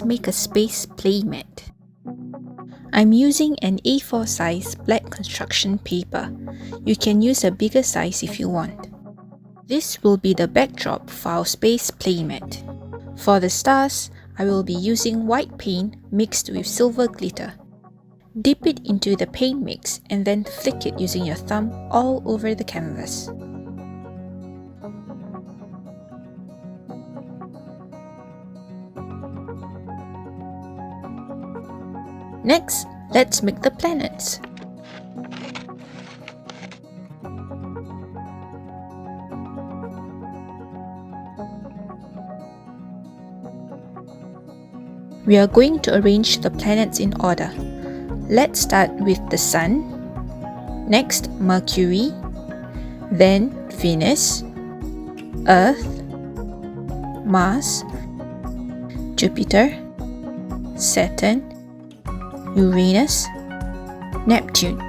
let's make a space playmat. I'm using an A4 size black construction paper. You can use a bigger size if you want. This will be the backdrop for our space playmat. For the stars, I will be using white paint mixed with silver glitter. Dip it into the paint mix and then flick it using your thumb all over the canvas. Next, let's make the planets. We are going to arrange the planets in order. Let's start with the Sun, next Mercury, then Venus, Earth, Mars, Jupiter, Saturn, Uranus, Neptune.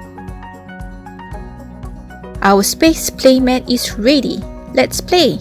Our space playmat is ready. Let's play!